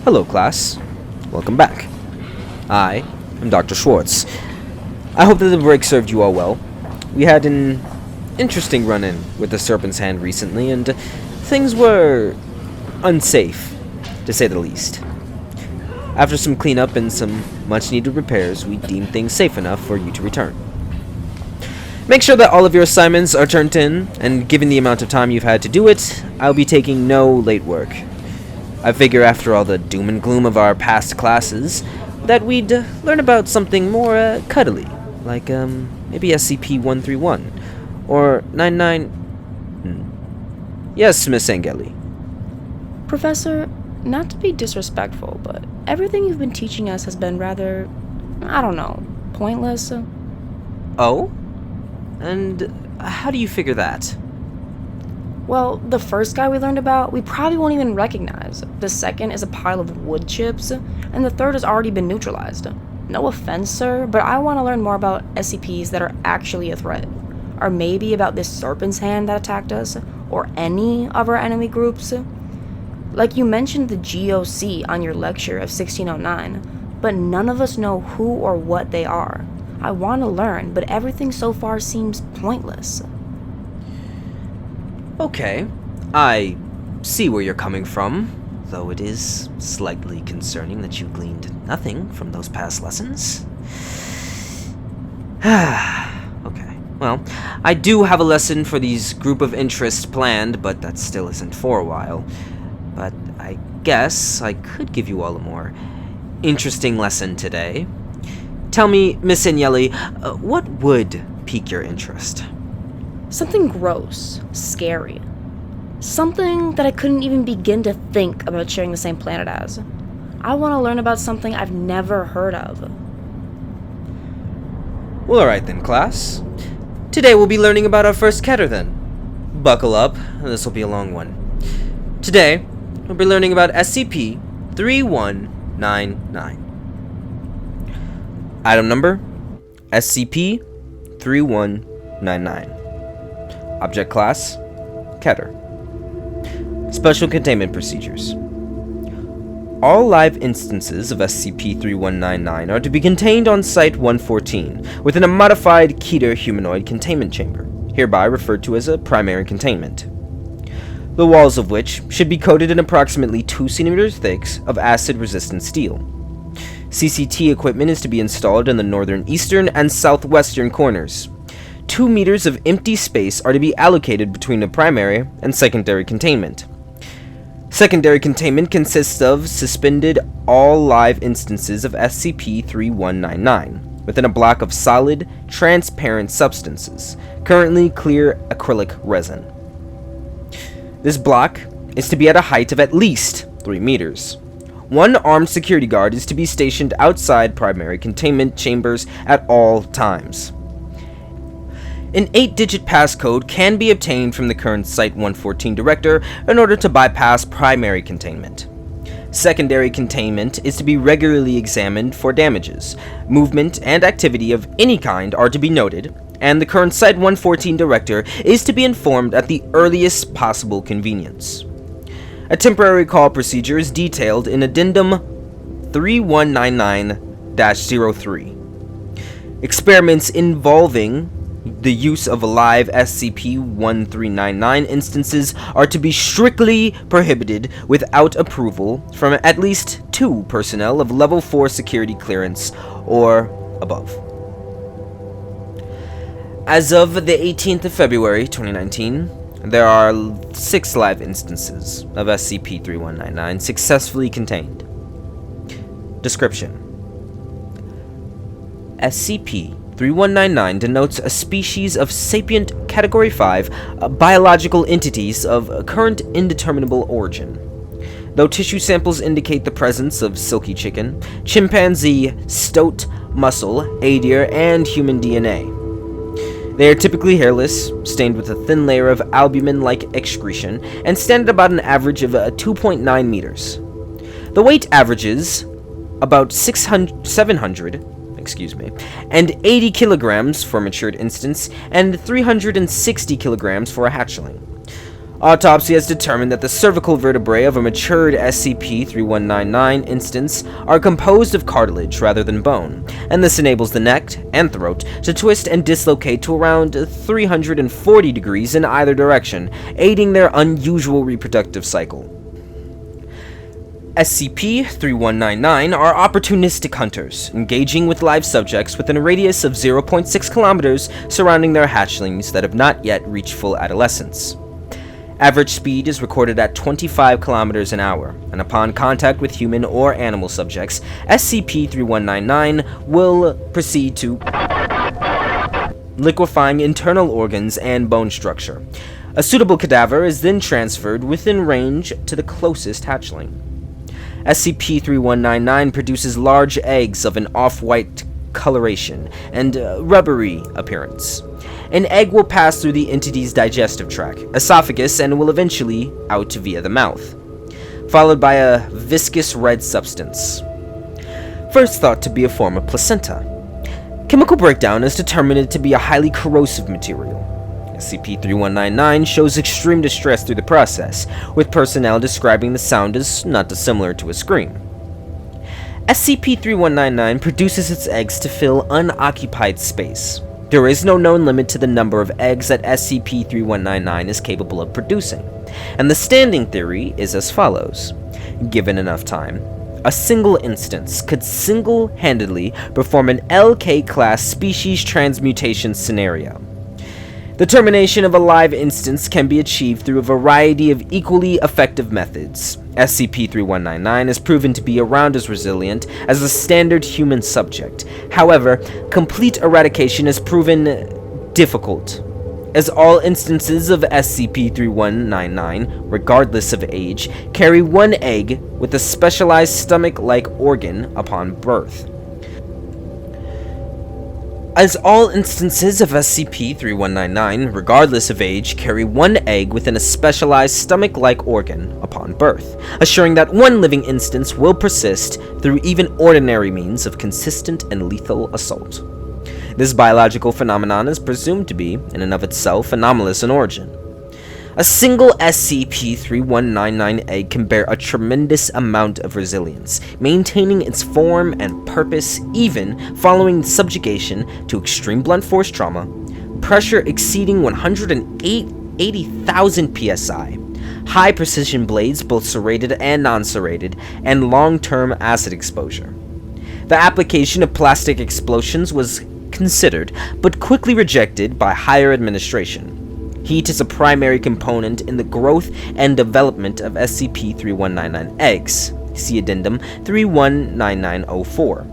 Hello, class. Welcome back. I am Dr. Schwartz. I hope that the break served you all well. We had an interesting run-in with the Serpent's Hand recently, and things were unsafe, to say the least. After some cleanup and some much-needed repairs, we deemed things safe enough for you to return. Make sure that all of your assignments are turned in, and given the amount of time you've had to do it, I'll be taking no late work. I figure after all the doom and gloom of our past classes, that we'd learn about something more cuddly, like maybe SCP-131, or 99... Yes, Miss Angeli. Professor, not to be disrespectful, but everything you've been teaching us has been rather, I don't know, pointless. Oh? And how do you figure that? Well, the first guy we learned about, we probably won't even recognize. The second is a pile of wood chips, and the third has already been neutralized. No offense, sir, but I want to learn more about SCPs that are actually a threat. Or maybe about this Serpent's Hand that attacked us, or any of our enemy groups. Like you mentioned the GOC on your lecture of 1609, but none of us know who or what they are. I want to learn, but everything so far seems pointless. Okay, I see where you're coming from, though it is slightly concerning that you gleaned nothing from those past lessons. Okay, well, I do have a lesson for these group of interest planned, but that still isn't for a while. But I guess I could give you all a more interesting lesson today. Tell me, Miss Agnelli, what would pique your interest? Something gross, scary. Something that I couldn't even begin to think about sharing the same planet as. I want to learn about something I've never heard of. Well, alright then, class. Today we'll be learning about our first Keter then. Buckle up, this will be a long one. Today, we'll be learning about SCP-3199. Item number, SCP-3199. Object class, Keter. Special containment procedures. All live instances of SCP-3199 are to be contained on Site-114 within a modified Keter humanoid containment chamber, hereby referred to as a primary containment. The walls of which should be coated in approximately 2 cm thick of acid-resistant steel. CCT equipment is to be installed in the northern, eastern, and southwestern corners. 2 meters of empty space are to be allocated between the primary and secondary containment. Secondary containment consists of suspended all live instances of SCP-3199 within a block of solid, transparent substances, currently clear acrylic resin. This block is to be at a height of at least 3 meters. 1 armed security guard is to be stationed outside primary containment chambers at all times. An 8-digit passcode can be obtained from the current Site-114 director in order to bypass primary containment. Secondary containment is to be regularly examined for damages. Movement and activity of any kind are to be noted, and the current Site-114 director is to be informed at the earliest possible convenience. A temporary call procedure is detailed in Addendum 3199-03. Experiments involving the use of live SCP-1399 instances are to be strictly prohibited without approval from at least 2 personnel of Level 4 security clearance or above. As of the 18th of February 2019, there are 6 live instances of SCP-3199 successfully contained. Description: SCP-3199 denotes a species of sapient Category 5 biological entities of current indeterminable origin. Though tissue samples indicate the presence of silky chicken, chimpanzee, stoat, mussel, adeer, and human DNA. They are typically hairless, stained with a thin layer of albumin-like excretion, and stand at about an average of 2.9 meters. The weight averages about 700 and 80 kilograms for a matured instance, and 360 kilograms for a hatchling. Autopsy has determined that the cervical vertebrae of a matured SCP-3199 instance are composed of cartilage rather than bone, and this enables the neck and throat to twist and dislocate to around 340 degrees in either direction, aiding their unusual reproductive cycle. SCP-3199 are opportunistic hunters, engaging with live subjects within a radius of 0.6 kilometers surrounding their hatchlings that have not yet reached full adolescence. Average speed is recorded at 25 kilometers an hour, and upon contact with human or animal subjects, SCP-3199 will proceed to liquefying internal organs and bone structure. A suitable cadaver is then transferred within range to the closest hatchling. SCP-3199 produces large eggs of an off-white coloration and rubbery appearance. An egg will pass through the entity's digestive tract, esophagus, and will eventually out via the mouth, followed by a viscous red substance, first thought to be a form of placenta. Chemical breakdown has determined it to be a highly corrosive material. SCP-3199 shows extreme distress through the process, with personnel describing the sound as not dissimilar to a scream. SCP-3199 produces its eggs to fill unoccupied space. There is no known limit to the number of eggs that SCP-3199 is capable of producing, and the standing theory is as follows. Given enough time, a single instance could single-handedly perform an LK-class species transmutation scenario. The termination of a live instance can be achieved through a variety of equally effective methods. SCP-3199 is proven to be around as resilient as a standard human subject. However, complete eradication is proven difficult, as all instances of SCP-3199, regardless of age, carry one egg with a specialized stomach-like organ upon birth. As all instances of SCP-3199, regardless of age, carry one egg within a specialized stomach-like organ upon birth, assuring that one living instance will persist through even ordinary means of consistent and lethal assault. This biological phenomenon is presumed to be, in and of itself, anomalous in origin. A single SCP-3199 egg can bear a tremendous amount of resilience, maintaining its form and purpose even following subjugation to extreme blunt force trauma, pressure exceeding 180,000 psi, high precision blades both serrated and non-serrated, and long-term acid exposure. The application of plastic explosions was considered, but quickly rejected by higher administration. Heat is a primary component in the growth and development of SCP-3199 eggs. See Addendum 319904.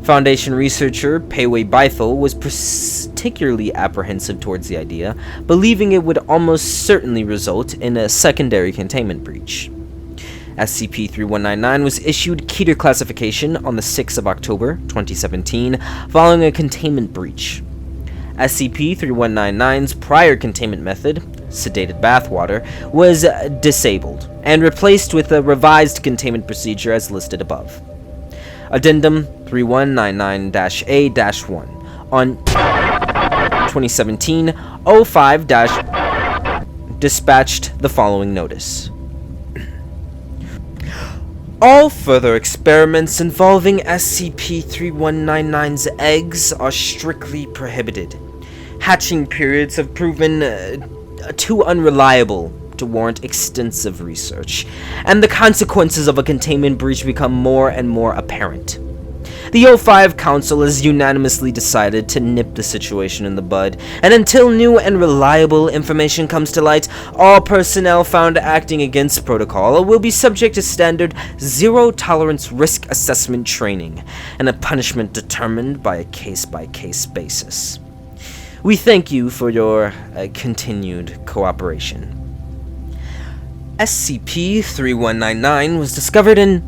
Foundation researcher Peiwei Bithel was particularly apprehensive towards the idea, believing it would almost certainly result in a secondary containment breach. SCP-3199 was issued Keter classification on the 6th of October 2017 following a containment breach. SCP-3199's prior containment method, sedated bathwater, was disabled and replaced with a revised containment procedure as listed above. Addendum 3199-A-1 on 2017-05- dispatched the following notice. All further experiments involving SCP-3199's eggs are strictly prohibited. Hatching periods have proven too unreliable to warrant extensive research, and the consequences of a containment breach become more and more apparent. The O5 Council has unanimously decided to nip the situation in the bud, and until new and reliable information comes to light, all personnel found acting against protocol will be subject to standard zero-tolerance risk assessment training, and a punishment determined by a case-by-case basis. We thank you for your continued cooperation. SCP-3199 was discovered in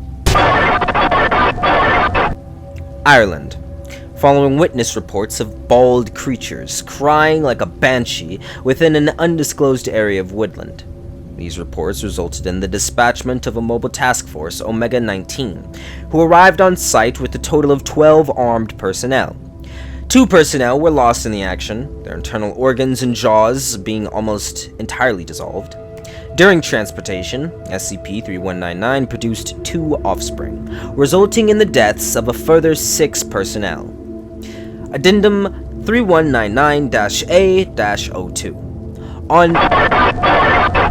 Ireland, following witness reports of bald creatures crying like a banshee within an undisclosed area of woodland. These reports resulted in the dispatchment of a mobile task force, Omega-19, who arrived on site with a total of 12 armed personnel. 2 personnel were lost in the action, their internal organs and jaws being almost entirely dissolved. During transportation, SCP-3199 produced 2 offspring, resulting in the deaths of a further 6 personnel. Addendum 3199-A-02. On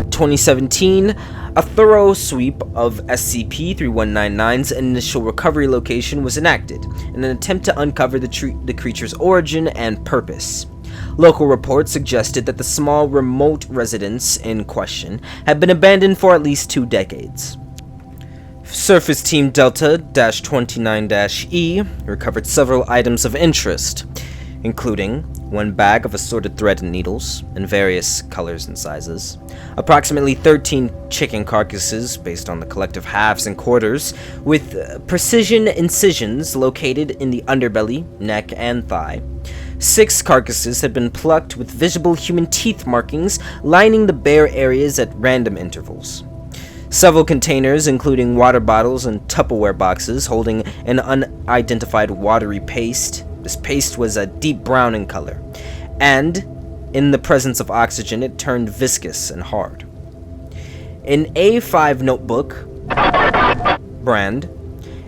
2017, a thorough sweep of SCP-3199's initial recovery location was enacted in an attempt to uncover the creature's origin and purpose. Local reports suggested that the small remote residence in question had been abandoned for at least 2 decades. Surface Team Delta-29-E recovered several items of interest, including 1 bag of assorted thread and needles in various colors and sizes, approximately 13 chicken carcasses based on the collective halves and quarters, with precision incisions located in the underbelly, neck, and thigh. 6 carcasses had been plucked with visible human teeth markings lining the bare areas at random intervals. Several containers, including water bottles and Tupperware boxes holding an unidentified watery paste. This paste was a deep brown in color, and in the presence of oxygen it turned viscous and hard. An A5 notebook, brand,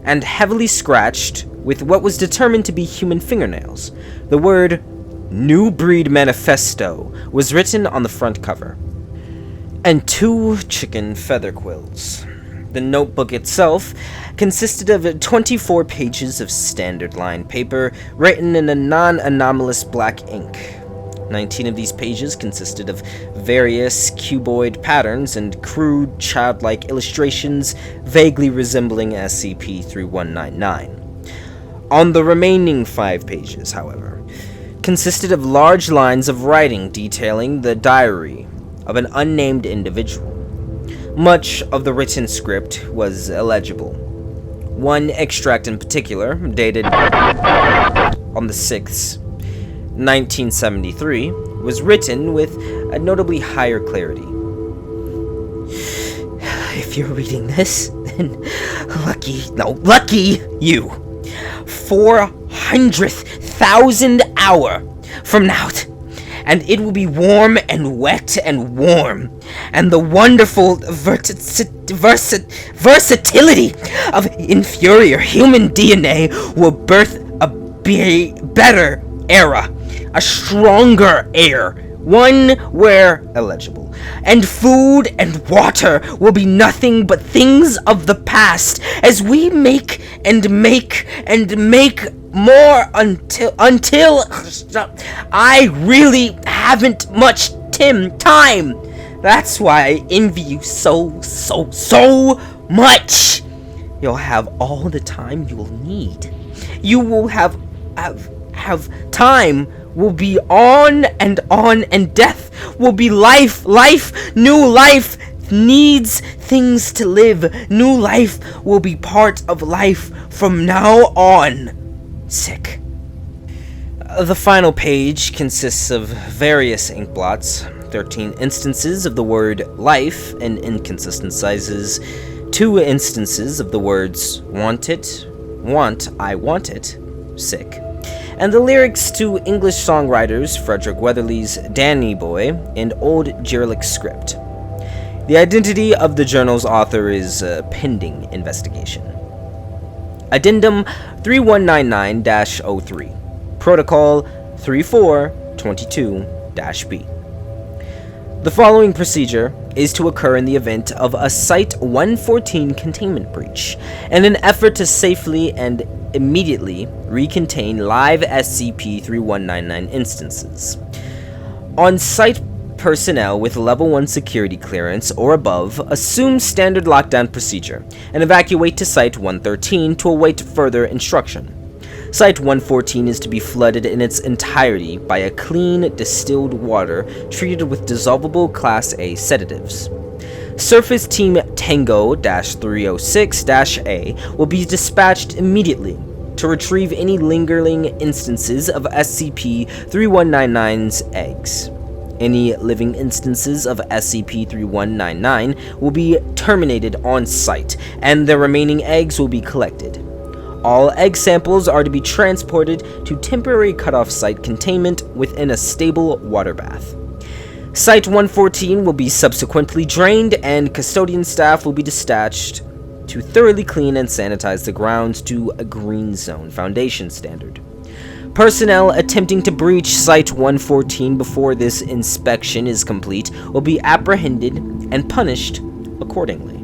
and heavily scratched with what was determined to be human fingernails. The word "New Breed Manifesto" was written on the front cover, and 2 chicken feather quills. The notebook itself consisted of 24 pages of standard lined paper written in a non-anomalous black ink. 19 of these pages consisted of various cuboid patterns and crude, childlike illustrations vaguely resembling SCP-3199. On the remaining 5 pages, however, consisted of large lines of writing detailing the diary of an unnamed individual. Much of the written script was illegible. One extract in particular, dated on the 6th, 1973, was written with a notably higher clarity. If you're reading this, then lucky you. 400,000 hour from now, and it will be warm and wet and warm, and the wonderful versatility of inferior human DNA will birth a better era, a stronger air, one where illegible, and food and water will be nothing but things of the past, as we make more until I really haven't much time. That's why I envy you so much. You'll have all the time you'll need. You will have time will be on, and death will be life. New life needs things to live. New life will be part of life from now on. Sick. The final page consists of various ink blots, 13 instances of the word life in inconsistent sizes, 2 instances of the words want it, I want it, sick, and the lyrics to English songwriters Frederick Weatherly's Danny Boy in Old Cyrillic script. The identity of the journal's author is pending investigation. Addendum 3199-03, Protocol 3422-B. The following procedure is to occur in the event of a Site-114 containment breach, and an effort to safely and immediately recontain live SCP-3199 instances. On-site personnel with Level 1 security clearance or above assume standard lockdown procedure and evacuate to Site-113 to await further instruction. Site-114 is to be flooded in its entirety by a clean, distilled water treated with dissolvable Class A sedatives. Surface Team Tango-306-A will be dispatched immediately to retrieve any lingering instances of SCP-3199's eggs. Any living instances of SCP-3199 will be terminated on site, and the remaining eggs will be collected. All egg samples are to be transported to temporary cutoff site containment within a stable water bath. Site-114 will be subsequently drained, and custodian staff will be dispatched to thoroughly clean and sanitize the grounds to a green zone foundation standard. Personnel attempting to breach Site-114 before this inspection is complete will be apprehended and punished accordingly.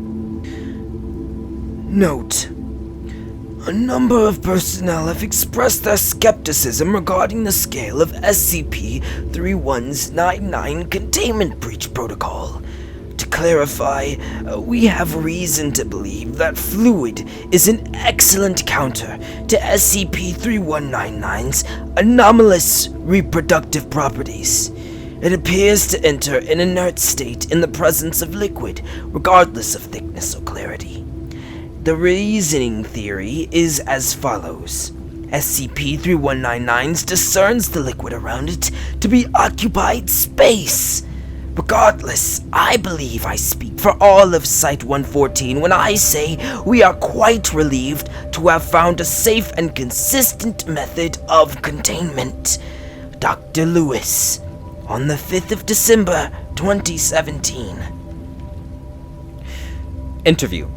Note: a number of personnel have expressed their skepticism regarding the scale of SCP-3199 containment breach protocol. To clarify, we have reason to believe that fluid is an excellent counter to SCP-3199's anomalous reproductive properties. It appears to enter an inert state in the presence of liquid, regardless of thickness or clarity. The reasoning theory is as follows. SCP-3199 discerns the liquid around it to be occupied space. Regardless, I believe I speak for all of Site-114 when I say we are quite relieved to have found a safe and consistent method of containment. Dr. Lewis, on the 5th of December, 2017. Interview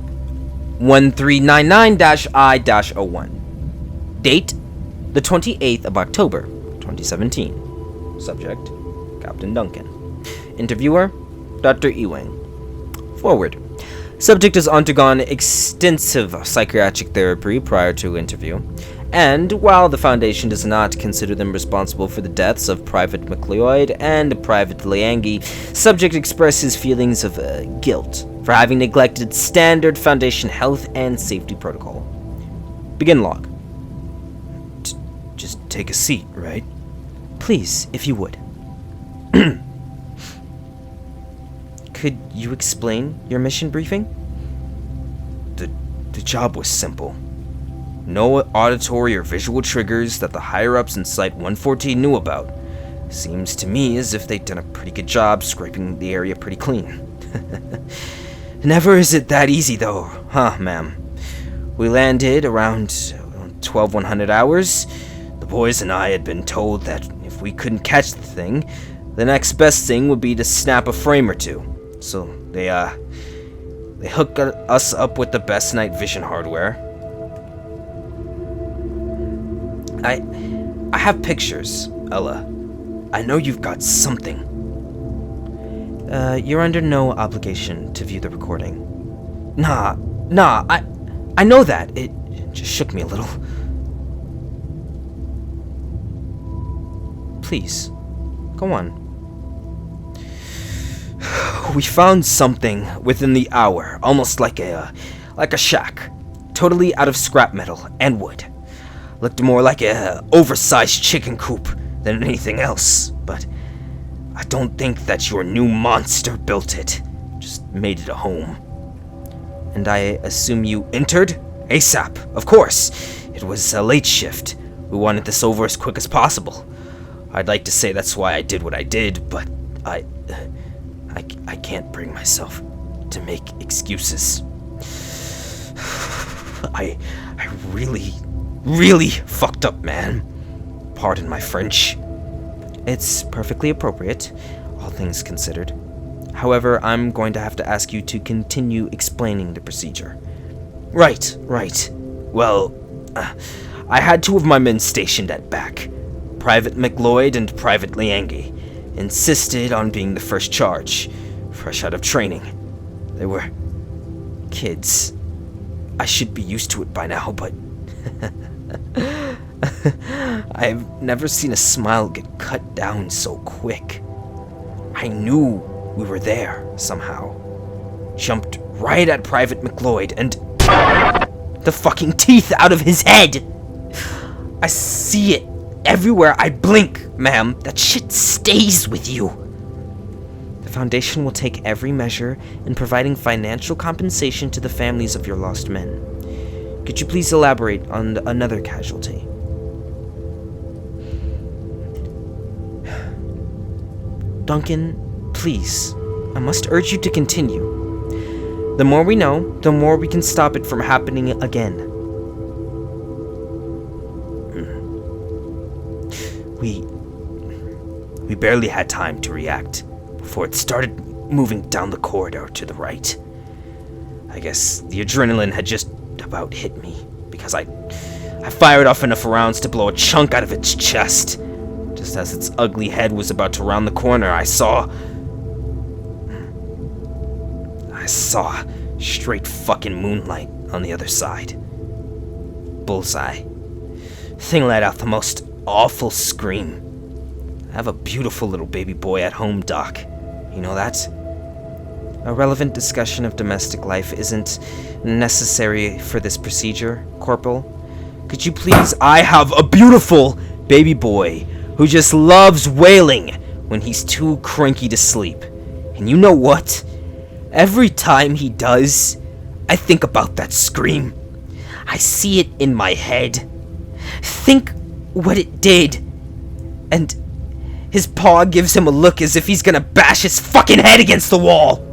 1399-I-01. Date, the 28th of October, 2017. Subject, Captain Duncan. Interviewer, Dr. Ewing. Forward. Subject has undergone extensive psychiatric therapy prior to interview, and while the Foundation does not consider them responsible for the deaths of Private McLeod and Private Liangi, subject expresses feelings of guilt for having neglected standard Foundation health and safety protocol. Begin log. Just take a seat, right? Please, if you would. Could you explain your mission briefing? The job was simple. No auditory or visual triggers that the higher-ups in Site-114 knew about. Seems to me as if they'd done a pretty good job scraping the area pretty clean. Never is it that easy though, huh, ma'am? We landed around 1200 hours. The boys and I had been told that if we couldn't catch the thing, the next best thing would be to snap a frame or two. So they hooked us up with the best night vision hardware. I have pictures, Ella. I know you've got something. You're under no obligation to view the recording. Nah, I know that. It just shook me a little. Please, go on. We found something within the hour, almost like a shack, totally out of scrap metal and wood. Looked more like a oversized chicken coop than anything else, but I don't think that your new monster built it. Just made it a home. And I assume you entered? ASAP, of course. It was a late shift. We wanted this over as quick as possible. I'd like to say that's why I did what I did, but I can't bring myself to make excuses. I really fucked up, man. Pardon my French. It's perfectly appropriate, all things considered. However, I'm going to have to ask you to continue explaining the procedure. Right. Well, I had two of my men stationed at back. Private McLeod and Private Liangi. Insisted on being the first charge, fresh out of training. They were kids. I should be used to it by now, but I've never seen a smile get cut down so quick. I knew we were there somehow. Jumped right at Private McLeod and the fucking teeth out of his head. I see it everywhere I blink, ma'am. That shit stays with you. The Foundation will take every measure in providing financial compensation to the families of your lost men. Could you please elaborate on another casualty? Duncan, please. I must urge you to continue. The more we know, the more we can stop it from happening again. We barely had time to react before it started moving down the corridor to the right. I guess the adrenaline had just about hit me, because I fired off enough rounds to blow a chunk out of its chest. Just as its ugly head was about to round the corner, I saw straight fucking moonlight on the other side. Bullseye. Thing let out the most awful scream. I have a beautiful little baby boy at home, Doc. You know that? A relevant discussion of domestic life isn't necessary for this procedure, Corporal. Could you please... I have a beautiful baby boy who just loves wailing when he's too cranky to sleep. And you know what? Every time he does, I think about that scream. I see it in my head. Think what it did. And his paw gives him a look as if he's gonna bash his fucking head against the wall.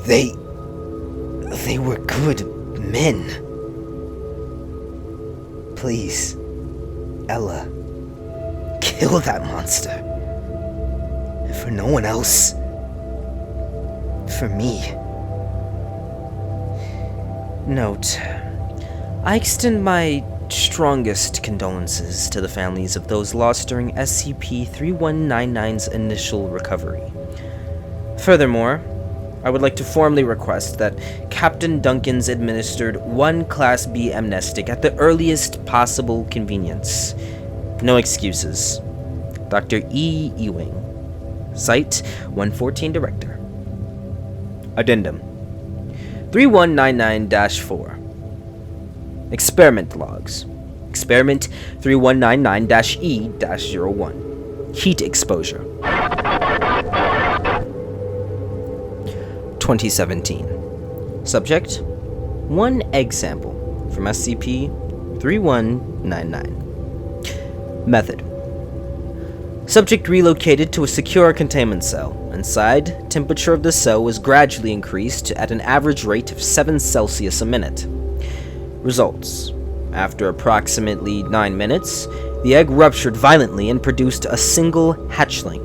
They were good men. Please, Ella, kill that monster. For no one else. For me. Note, I extend my strongest condolences to the families of those lost during SCP-3199's initial recovery. Furthermore, I would like to formally request that Captain Duncan's administered one Class B amnestic at the earliest possible convenience. No excuses. Dr. E. Ewing, Site 114 Director. Addendum 3199-4. Experiment logs. Experiment 3199-E-01. Heat exposure. 2017. Subject: 1 egg sample from SCP-3199. Method: subject relocated to a secure containment cell. Inside, temperature of the cell was gradually increased at an average rate of 7 Celsius a minute. Results: after approximately 9 minutes, the egg ruptured violently and produced a single hatchling.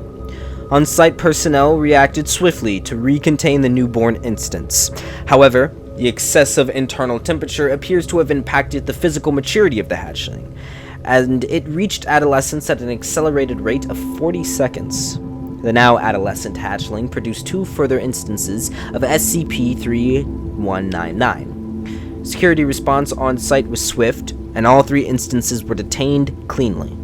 On-site personnel reacted swiftly to recontain the newborn instance. However, the excessive internal temperature appears to have impacted the physical maturity of the hatchling, and it reached adolescence at an accelerated rate of 40 seconds. The now adolescent hatchling produced 2 further instances of SCP-3199. Security response on site was swift, and all 3 instances were detained cleanly.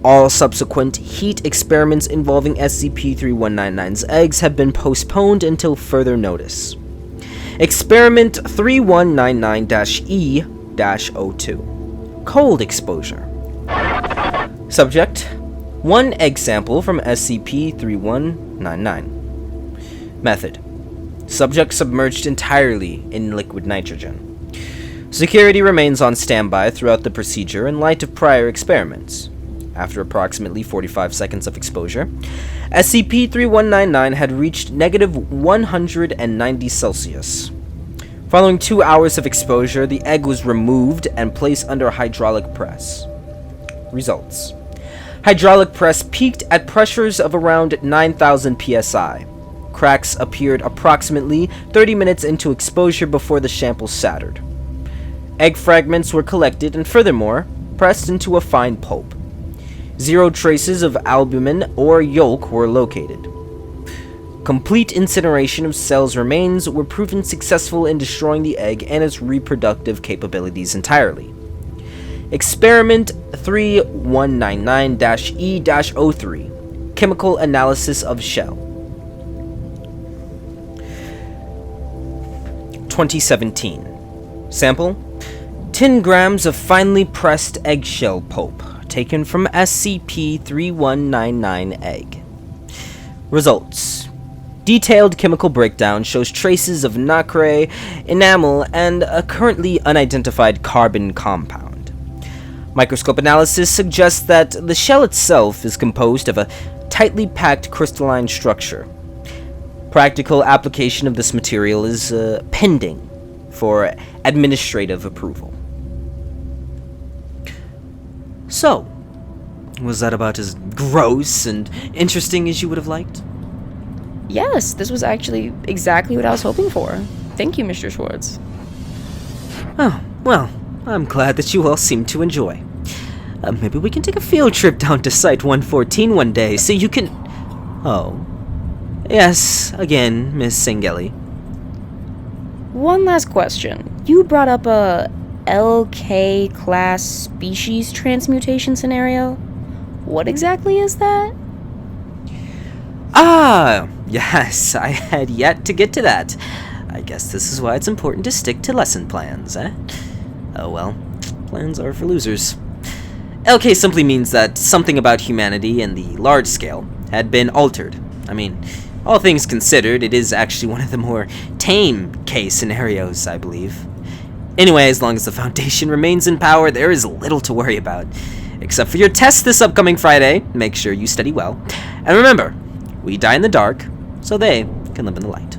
All subsequent heat experiments involving SCP-3199's eggs have been postponed until further notice. Experiment 3199-E-02. Cold exposure. Subject: 1 egg sample from SCP-3199. Method: subject submerged entirely in liquid nitrogen. Security remains on standby throughout the procedure in light of prior experiments. After approximately 45 seconds of exposure, SCP-3199 had reached -190 Celsius. Following 2 hours of exposure, the egg was removed and placed under hydraulic press. Results: hydraulic press peaked at pressures of around 9,000 psi. Cracks appeared approximately 30 minutes into exposure before the sample shattered. Egg fragments were collected and furthermore pressed into a fine pulp. 0 traces of albumin or yolk were located. Complete incineration of cells remains were proven successful in destroying the egg and its reproductive capabilities entirely. Experiment 3199-E-03. Chemical analysis of shell. 2017. Sample: 10 grams of finely pressed eggshell pulp, taken from SCP-3199 egg. Results: detailed chemical breakdown shows traces of nacre, enamel, and a currently unidentified carbon compound. Microscope analysis suggests that the shell itself is composed of a tightly packed crystalline structure. Practical application of this material is pending for administrative approval. So, Was that about as gross and interesting as you would have liked? Yes, this was actually exactly what I was hoping for. Thank you, Mr. Schwartz. Oh, well, I'm glad that you all seem to enjoy. Maybe we can take a field trip down to Site-114 one day so you can... Oh. Yes, again, Miss Sengeli. One last question. You brought up a LK class species transmutation scenario. What exactly is that? Ah, yes, I had yet to get to that. I guess this is why it's important to stick to lesson plans, eh? Oh well, plans are for losers. LK simply means that something about humanity in the large scale had been altered. I mean, all things considered, it is actually one of the more tame case scenarios, I believe. Anyway, as long as the Foundation remains in power, there is little to worry about. Except for your test this upcoming Friday, make sure you study well. And remember, we die in the dark, so they can live in the light.